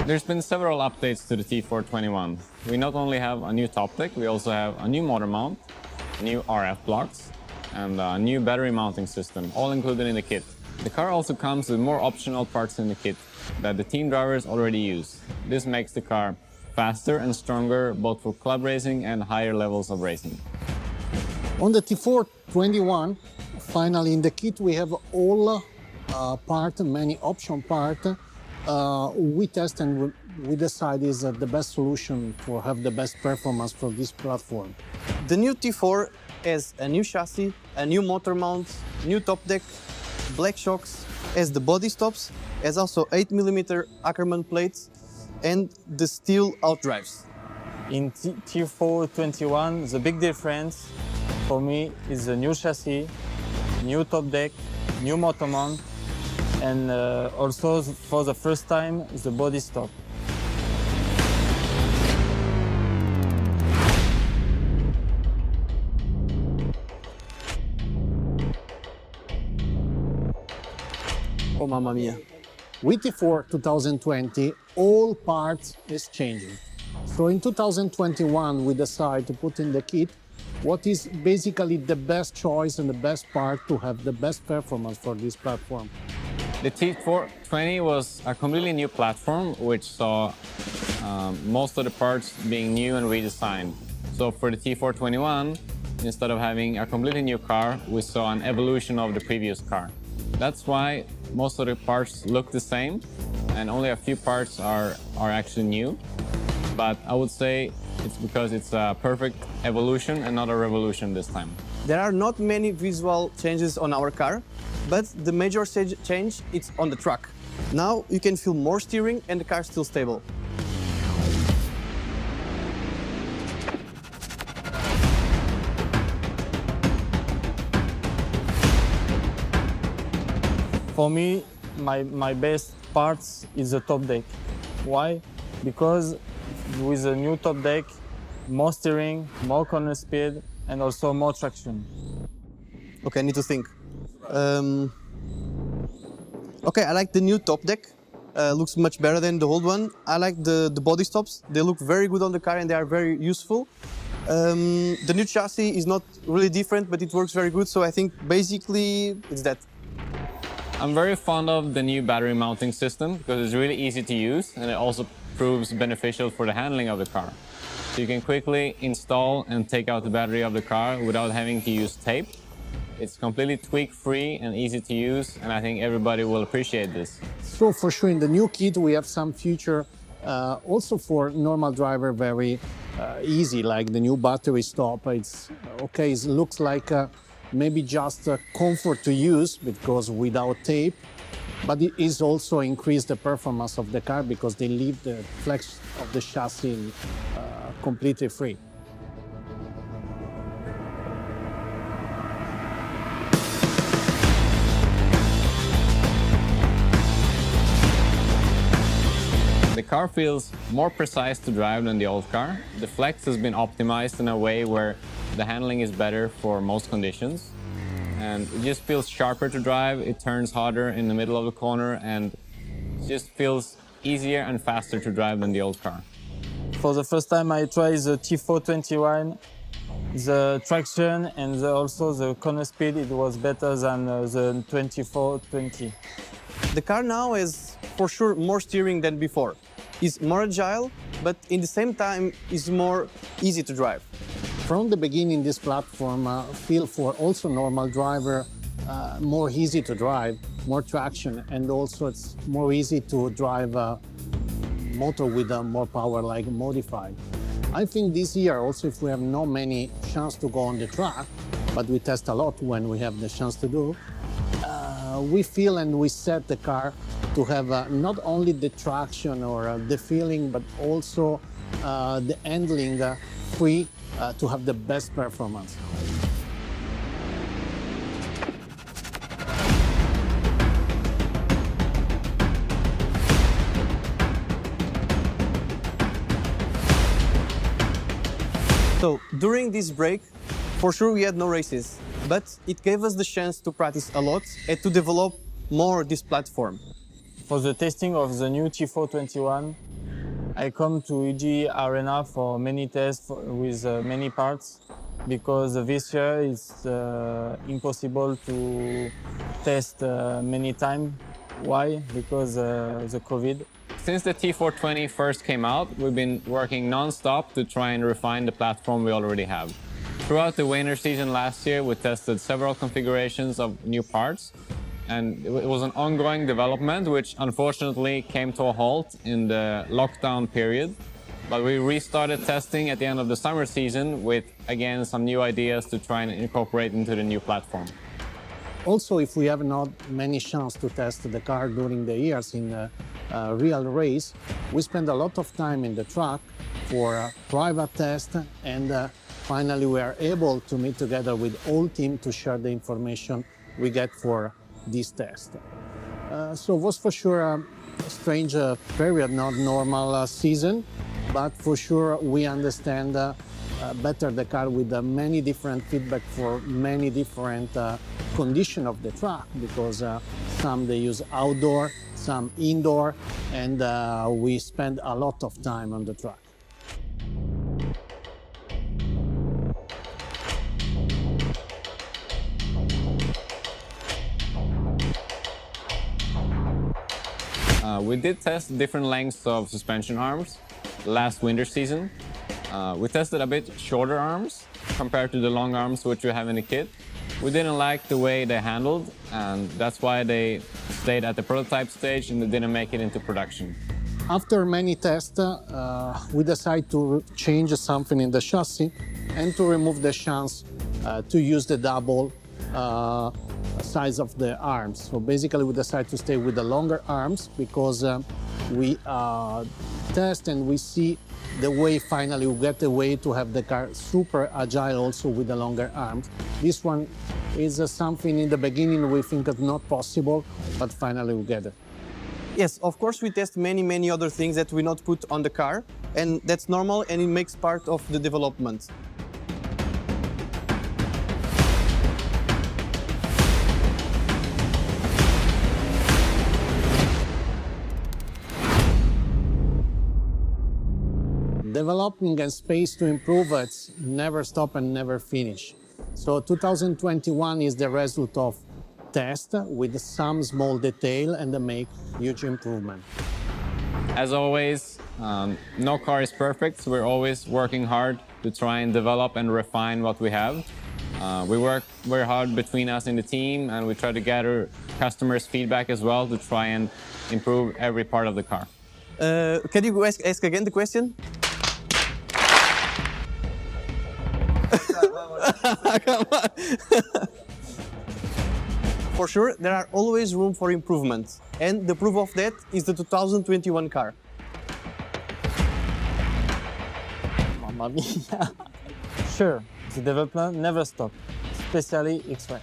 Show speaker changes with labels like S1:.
S1: There's been several updates to the T4'21. We not only have a new top deck, we also have a new motor mount, new RF blocks, and a new battery mounting system, all included in the kit. The car also comes with more optional parts in the kit that the team drivers already use. This makes the car faster and stronger both for club racing and higher levels of racing.
S2: On the T4'21, finally in the kit we have all many option parts. We test and we decide is the best solution for have the best performance for this platform.
S3: The new T4 has a new chassis, a new motor mount, new top deck, black shocks, has the body stops, has also 8mm Ackerman plates and the steel outdrives.
S4: In T4'21, the big difference for me is the new chassis, new top deck, new motor mount, and also for the first time the body stop.
S3: Oh, mamma mia.
S2: With T4 2020, all parts is changing. So in 2021, we decide to put in the kit what is basically the best choice and the best part to have the best performance for this platform.
S1: The T4'20 was a completely new platform which saw most of the parts being new and redesigned. So for the T4'21, instead of having a completely new car, we saw an evolution of the previous car. That's why most of the parts look the same and only a few parts are actually new. But I would say it's because it's a perfect evolution and not a revolution this time.
S3: There are not many visual changes on our car, but the major change is on the track. Now you can feel more steering and the car is still stable.
S4: For me, my best parts is the top deck. Why? Because with the new top deck, more steering, more corner speed, and also more traction.
S3: Okay, I need to think. Okay, I like the new top deck. Looks much better than the old one. I like the body stops. They look very good on the car and they are very useful. The new chassis is not really different, but it works very good. So I think basically it's that.
S1: I'm very fond of the new battery mounting system because it's really easy to use and it also proves beneficial for the handling of the car. So you can quickly install and take out the battery of the car without having to use tape. It's completely tweak-free and easy to use, and I think everybody will appreciate this.
S2: So for sure in the new kit we have some feature also for normal driver very easy, like the new battery stop. It's okay, it looks like maybe just comfort to use because without tape, but it is also increase the performance of the car because they leave the flex of the chassis completely free.
S1: The car feels more precise to drive than the old car. The flex has been optimized in a way where the handling is better for most conditions. And it just feels sharper to drive, it turns harder in the middle of the corner, and it just feels easier and faster to drive than the old car.
S4: For the first time I tried the T4'21, the traction and also the corner speed, it was better than the 2420.
S3: The car now has for sure more steering than before. It's more agile, but in the same time is more easy to drive.
S2: From the beginning, this platform feel for also normal driver more easy to drive, more traction, and also it's more easy to drive a motor with more power like modified. I think this year also if we have not many chance to go on the track, but we test a lot when we have the chance to do, we feel and we set the car to have not only the traction or the feeling, but also the handling free to have the best performance.
S3: So during this break, for sure we had no races, but it gave us the chance to practice a lot and to develop more this platform.
S4: For the testing of the new T4'21, I come to EG Arena for many tests with many parts because this year it's impossible to test many times. Why? Because the COVID.
S1: Since the T4'20 first came out, we've been working non-stop to try and refine the platform we already have. Throughout the winter season last year, we tested several configurations of new parts, and it was an ongoing development which unfortunately came to a halt in the lockdown period. But we restarted testing at the end of the summer season with, again, some new ideas to try and incorporate into the new platform.
S2: Also, if we have not many chance to test the car during the years in a real race, we spend a lot of time in the track for a private test, and finally we are able to meet together with all team to share the information we get for this test. So it was for sure a strange period, not normal season, but for sure we understand better the car with many different feedback for many different condition of the track, because some they use outdoor, some indoor, and we spend a lot of time on the track.
S1: We did test different lengths of suspension arms last winter season. We tested a bit shorter arms compared to the long arms which we have in the kit. We didn't like the way they handled, and that's why they stayed at the prototype stage and they didn't make it into production.
S2: After many tests, we decided to change something in the chassis and to remove the chance to use the double size of the arms. So basically we decided to stay with the longer arms because we test and we see the way finally we get the way to have the car super agile also with the longer arms. This one is something in the beginning we think is not possible, but finally we get it.
S3: Yes, of course we test many other things that we not put on the car, and that's normal and it makes part of the development.
S2: Developing and space to improve, it's never stop and never finish. So 2021 is the result of test with some small detail and make huge improvement.
S1: As always, no car is perfect, so we're always working hard to try and develop and refine what we have. We work very hard between us in the team, and we try to gather customers' feedback as well to try and improve every part of the car.
S3: Can you ask again the question? For sure, there are always room for improvement, and the proof of that is the 2021 car.
S2: Mamma mia.
S4: Sure, the development never stops, especially X-Ray.